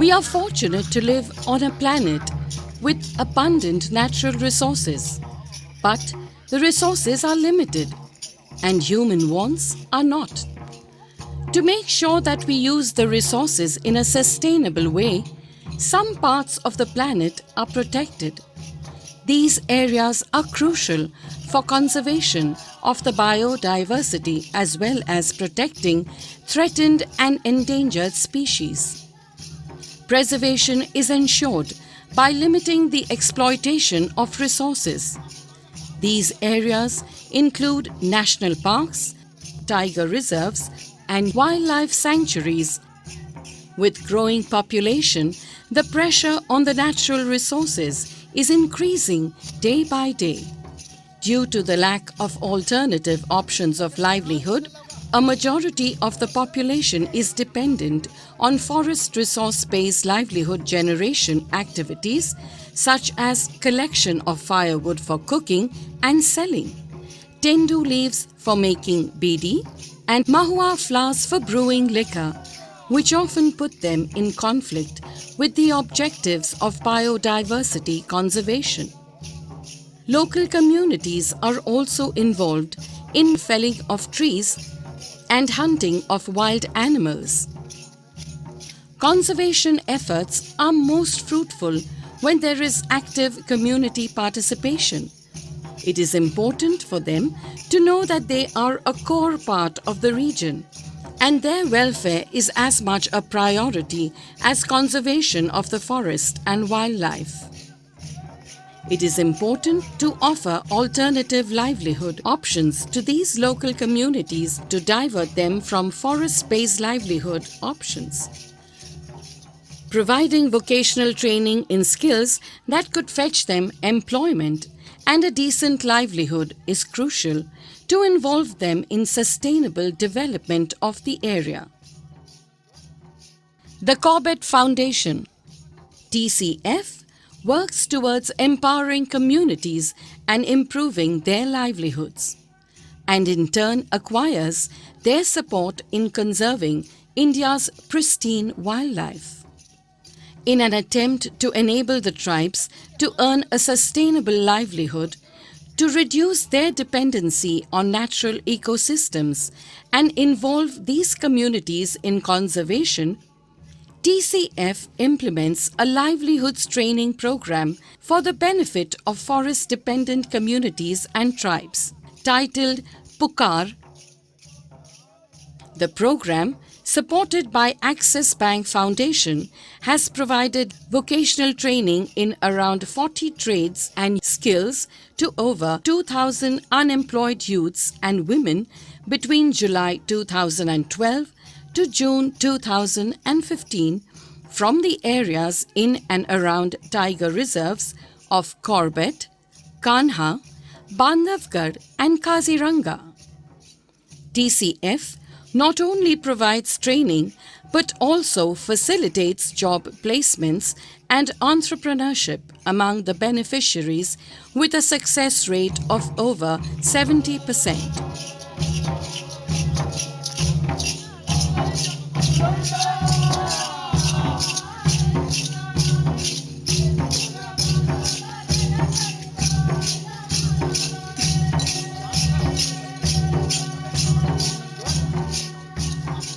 We are fortunate to live on a planet with abundant natural resources. But the resources are limited and human wants are not. To make sure that we use the resources in a sustainable way, some parts of the planet are protected. These areas are crucial for conservation of the biodiversity as well as protecting threatened and endangered species. Preservation is ensured by limiting the exploitation of resources. These areas include national parks, tiger reserves, and wildlife sanctuaries. With growing population, the pressure on the natural resources is increasing day by day. Due to the lack of alternative options of livelihood, a majority of the population is dependent on forest resource-based livelihood generation activities such as collection of firewood for cooking and selling, tendu leaves for making bidi, and mahua flowers for brewing liquor, which often put them in conflict with the objectives of biodiversity conservation. Local communities are also involved in felling of trees and hunting of wild animals. Conservation efforts are most fruitful when there is active community participation. It is important for them to know that they are a core part of the region, and their welfare is as much a priority as conservation of the forest and wildlife. It is important to offer alternative livelihood options to these local communities to divert them from forest-based livelihood options. Providing vocational training in skills that could fetch them employment and a decent livelihood is crucial to involve them in sustainable development of the area. The Corbett Foundation, TCF, works towards empowering communities and improving their livelihoods, and in turn acquires their support in conserving India's pristine wildlife. In an attempt to enable the tribes to earn a sustainable livelihood, to reduce their dependency on natural ecosystems and involve these communities in conservation, TCF implements a livelihoods training program for the benefit of forest-dependent communities and tribes, titled Pukaar. The program, supported by Axis Bank Foundation, has provided vocational training in around 40 trades and skills to over 2,000 unemployed youths and women between July 2012 to June 2015 from the areas in and around tiger reserves of Corbett, Kanha, Bandhavgarh and Kaziranga. TCF not only provides training but also facilitates job placements and entrepreneurship among the beneficiaries with a success rate of over 70%.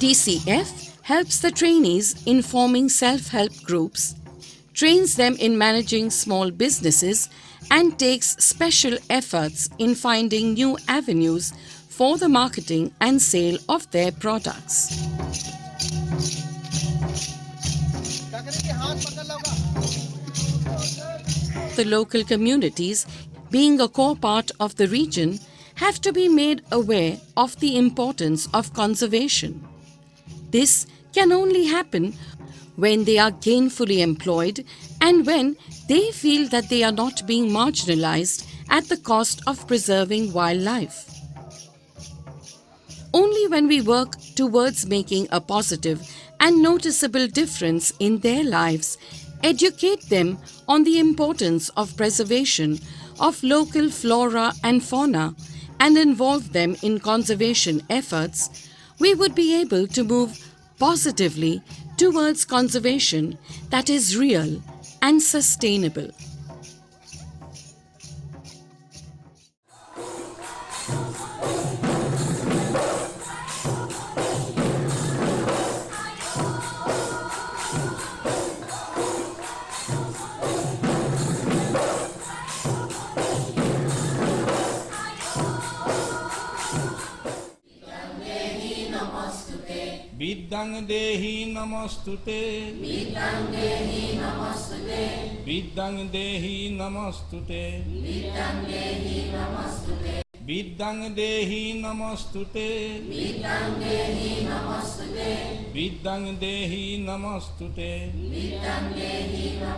TCF helps the trainees in forming self-help groups, trains them in managing small businesses, and takes special efforts in finding new avenues for the marketing and sale of their products. The local communities, being a core part of the region, have to be made aware of the importance of conservation. This can only happen when they are gainfully employed and when they feel that they are not being marginalized at the cost of preserving wildlife. Only when we work towards making a positive and noticeable difference in their lives, educate them on the importance of preservation of local flora and fauna, and involve them in conservation efforts, we would be able to move positively towards conservation that is real and sustainable. Viddang Dehi Namastute. Viddang Dehi Namastute. Viddang Dehi Namastute. Viddang Dehi Namastute. Viddang Dehi Namastute. Viddang Dehi Namastute. Viddang Dehi Namastute. Viddang Dehi Namastute.